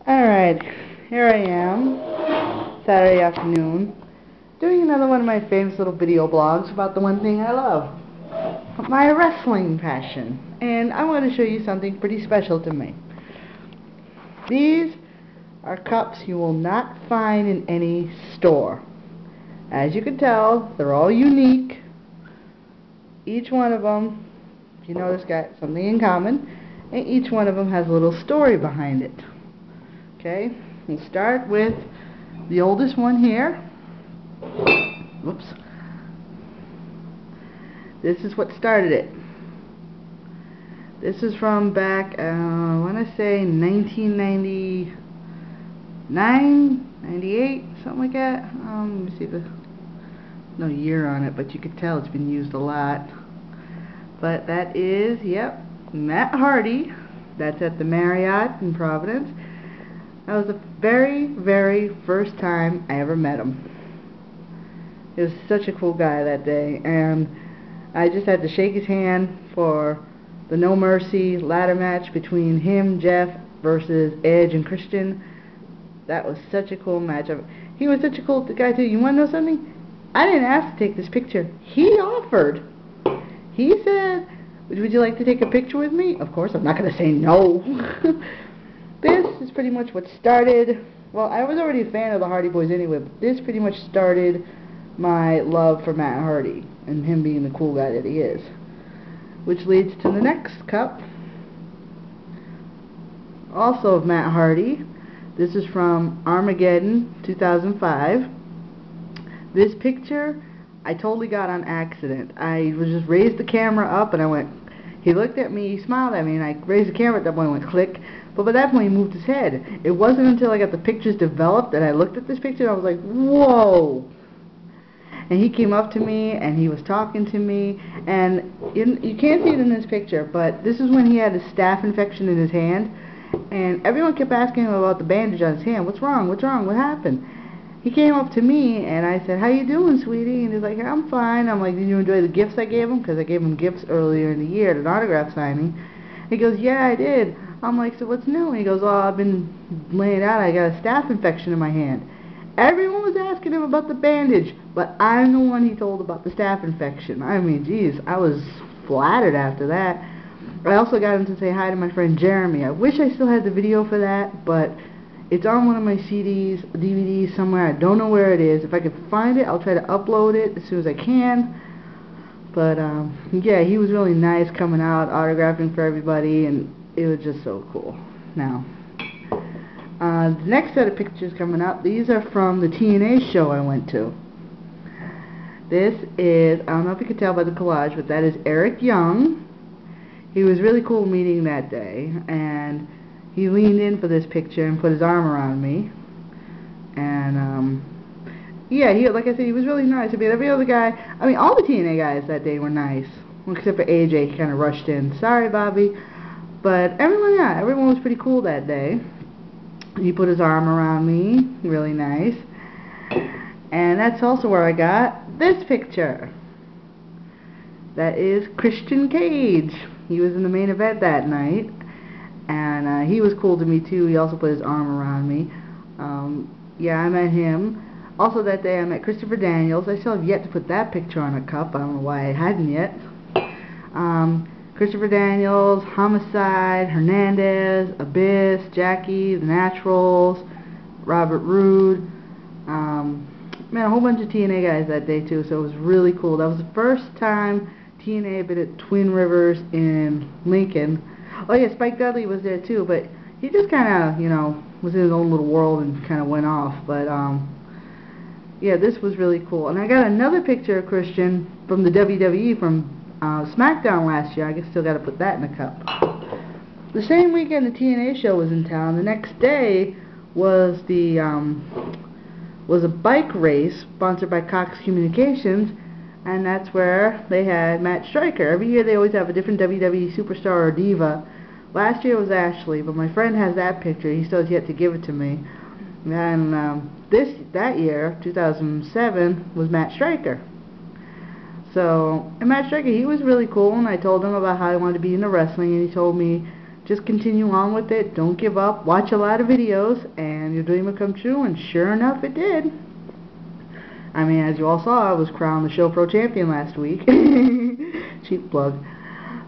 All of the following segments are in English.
Alright, here I am, Saturday afternoon, doing another one of my famous little video blogs about the one thing I love, my wrestling passion. And I want to show you something pretty special to me. These are cups you will not find in any store. As you can tell, they're all unique. Each one of them, if you notice, got something in common, and each one of them has a little story behind it. Okay, we'll start with the oldest one here. Whoops. This is what started it. This is from back, I want to say 1999, 98, something like that. Let me see, no year on it, but you could tell it's been used a lot. But that is, yep, Matt Hardy. That's at the Marriott in Providence. That was the very, very first time I ever met him. He was such a cool guy that day, and I just had to shake his hand for the No Mercy ladder match between him, Jeff, versus Edge and Christian. That was such a cool match. He was such a cool guy too. You want to know something? I didn't ask to take this picture. He offered. He said, "Would you like to take a picture with me?" Of course, I'm not going to say no. This is pretty much what started, well, I was already a fan of the Hardy Boys anyway, but this pretty much started my love for Matt Hardy and him being the cool guy that he is. Which leads to the next cup, also of Matt Hardy. This is from Armageddon 2005. This picture I totally got on accident. I was just raised the camera up and I went, he looked at me, he smiled at me, and I raised the camera at that point and went click. But by that point he moved his head. It wasn't until I got the pictures developed that I looked at this picture and I was like, whoa! And he came up to me and he was talking to me, and you can't see it in this picture, but this is when he had a staph infection in his hand, and everyone kept asking him about the bandage on his hand. What's wrong? What's wrong? What happened? He came up to me and I said, "How you doing, sweetie?" And he's like, "I'm fine." I'm like, "Did you enjoy the gifts I gave him?" Because I gave him gifts earlier in the year at an autograph signing. He goes, "Yeah, I did." I'm like, "So what's new?" And he goes, "Oh, I've been laying out. I got a staph infection in my hand." Everyone was asking him about the bandage, but I'm the one he told about the staph infection. I mean, geez, I was flattered after that. I also got him to say hi to my friend Jeremy. I wish I still had the video for that, but it's on one of my CDs, DVDs somewhere. I don't know where it is. If I can find it, I'll try to upload it as soon as I can. But, yeah, he was really nice coming out, autographing for everybody, and it was just so cool. Now, the next set of pictures coming up, these are from the TNA show I went to. This is, I don't know if you can tell by the collage, but that is Eric Young. He was really cool meeting that day, and he leaned in for this picture and put his arm around me. And, yeah, like I said, he was really nice. I mean, every other guy, I mean, all the TNA guys that day were nice. Well, except for AJ, he kind of rushed in. Sorry, Bobby. But everyone, yeah, everyone was pretty cool that day. He put his arm around me, really nice. And that's also where I got this picture. That is Christian Cage. He was in the main event that night. And he was cool to me too. He also put his arm around me. Yeah, I met him. Also that day I met Christopher Daniels. I still have yet to put that picture on a cup. I don't know why I hadn't yet. Christopher Daniels, Homicide, Hernandez, Abyss, Jackie, The Naturals, Robert Roode. Man, a whole bunch of TNA guys that day too, so it was really cool. That was the first time TNA had been at Twin Rivers in Lincoln. Oh yeah, Spike Dudley was there too, but he just kind of, you know, was in his own little world and kind of went off. But, yeah, this was really cool. And I got another picture of Christian from the WWE from SmackDown last year. I guess still got to put that in the cup. The same weekend the TNA show was in town, the next day was the was a bike race sponsored by Cox Communications, and that's where they had Matt Striker. Every year they always have a different WWE superstar or diva. Last year was Ashley, but my friend has that picture. He still has yet to give it to me. And that year, 2007, was Matt Striker. So, and Matt Striker, he was really cool, and I told him about how I wanted to be into wrestling, and he told me just continue on with it. Don't give up. Watch a lot of videos, and your dream will come true. And sure enough, it did. I mean, as you all saw, I was crowned the Show Pro Champion last week. Cheap plug.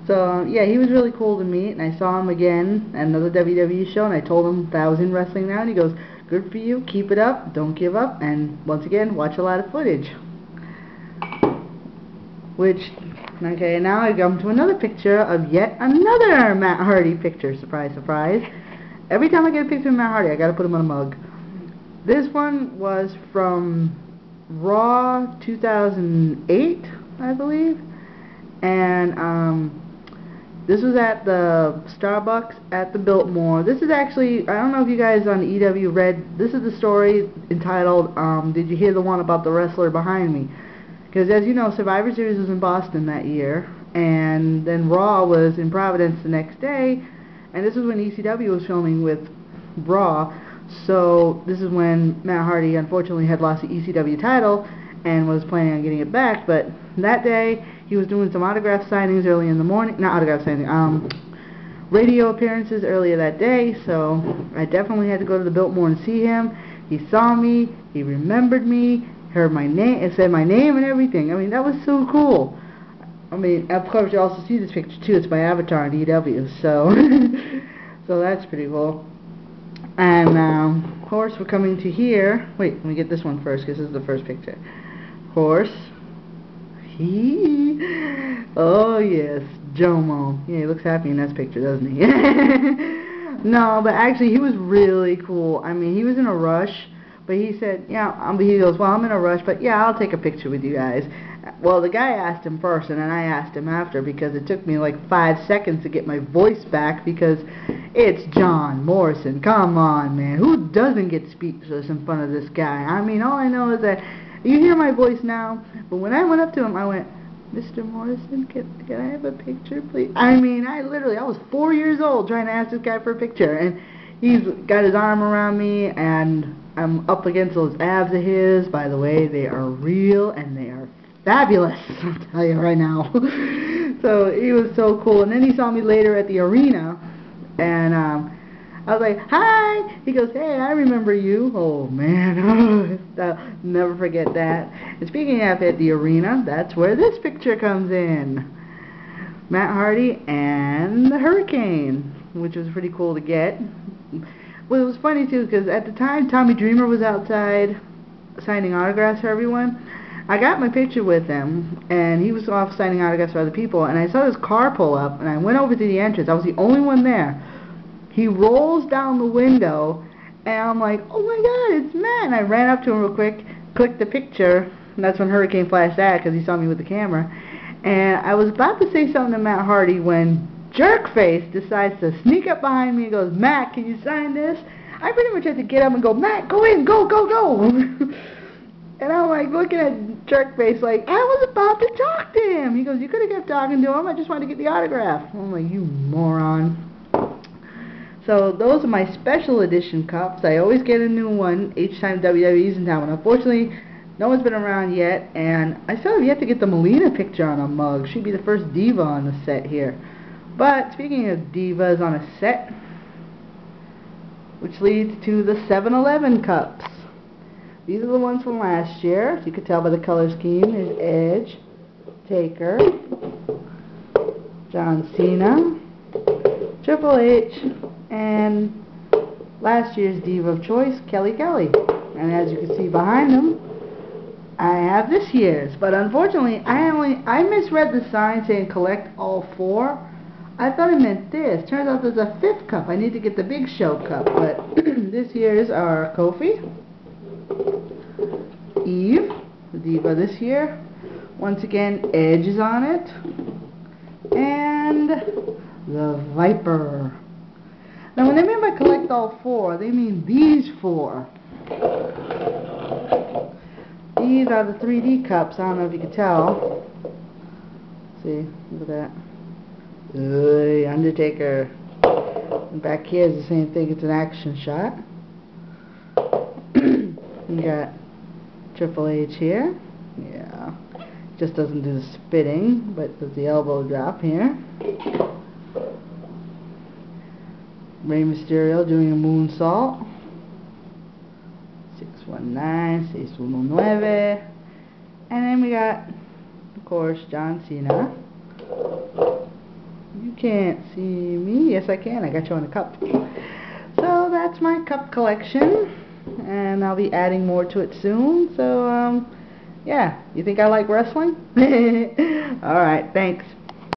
So, yeah, he was really cool to meet, and I saw him again at another WWE show, and I told him that I was in wrestling now, and he goes, good for you, keep it up, don't give up, and once again, watch a lot of footage. Which, okay, now I come to another picture of yet another Matt Hardy picture, surprise, surprise. Every time I get a picture of Matt Hardy, I gotta put him on a mug. This one was from Raw 2008, I believe, and, this was at the Starbucks at the Biltmore. This is actually, I don't know if you guys on EW read, this is the story entitled, Did You Hear the One About the Wrestler Behind Me? Because as you know, Survivor Series was in Boston that year, and then Raw was in Providence the next day, and this is when ECW was filming with Raw, so this is when Matt Hardy unfortunately had lost the ECW title, and was planning on getting it back, but that day, he was doing some autograph signings early in the morning, not autograph signings, radio appearances earlier that day, so I definitely had to go to the Biltmore and see him. He saw me, he remembered me, heard my name, it said my name and everything. I mean, that was so cool. I mean, of course, you also see this picture too, it's my avatar on EW, so, so that's pretty cool. And, of course, we're coming to here, wait, let me get this one first, because this is the first picture. Of course. Oh yes, Jomo. Yeah, he looks happy in this picture, doesn't he? No, but actually he was really cool. I mean, he was in a rush, but he said, yeah, he goes, well, I'm in a rush, but yeah, I'll take a picture with you guys. Well, the guy asked him first, and then I asked him after, because it took me like 5 seconds to get my voice back, because it's John Morrison. Come on, man. Who doesn't get speechless in front of this guy? I mean, all I know is that you hear my voice now, but when I went up to him, I went, Mr. Morrison, can I have a picture, please? I mean, I was 4 years old trying to ask this guy for a picture, and he's got his arm around me, and I'm up against those abs of his. By the way, they are real, and they are fabulous, I'll tell you right now. So, he was so cool, and then he saw me later at the arena, and, I was like, hi! He goes, hey, I remember you. Oh, man. I'll never forget that. And speaking of at the arena, that's where this picture comes in. Matt Hardy and the Hurricane, which was pretty cool to get. Well, it was funny, too, because at the time, Tommy Dreamer was outside signing autographs for everyone. I got my picture with him, and he was off signing autographs for other people, and I saw this car pull up, and I went over to the entrance. I was the only one there. He rolls down the window, and I'm like, oh my god, it's Matt. And I ran up to him real quick, clicked the picture, and that's when Hurricane flashed out, because he saw me with the camera. And I was about to say something to Matt Hardy when Jerkface decides to sneak up behind me and goes, Matt, can you sign this? I pretty much had to get up and go, Matt, go in, go, go, go. And I'm like looking at Jerkface like, I was about to talk to him. He goes, you could have kept talking to him, I just wanted to get the autograph. I'm like, you moron. So those are my special edition cups. I always get a new one each time WWE's in town. Unfortunately, no one's been around yet, and I still have yet to get the Melina picture on a mug. She'd be the first diva on the set here. But speaking of divas on a set, which leads to the 7-Eleven cups. These are the ones from last year. As you can tell by the color scheme. There's Edge, Taker, John Cena, Triple H, and last year's diva of choice, Kelly Kelly. And as you can see behind them, I have this year's. But unfortunately, I misread the sign saying collect all 4. I thought it meant this. Turns out there's a 5th cup. I need to get the Big Show cup. But this year's are Kofi, Eve, the diva this year. Once again, Edge is on it. And the Viper. Now when they mean by collect all 4, they mean these 4. These are the 3D cups. I don't know if you can tell. See, look at that. Undertaker. And back here is the same thing. It's an action shot. You got Triple H here. Yeah. Just doesn't do the spitting, but does the elbow drop here. Rey Mysterio doing a moonsault. 619, 619. And then we got, of course, John Cena. You can't see me. Yes, I can. I got you on the cup. So that's my cup collection, and I'll be adding more to it soon. So, yeah. You think I like wrestling? Alright, thanks.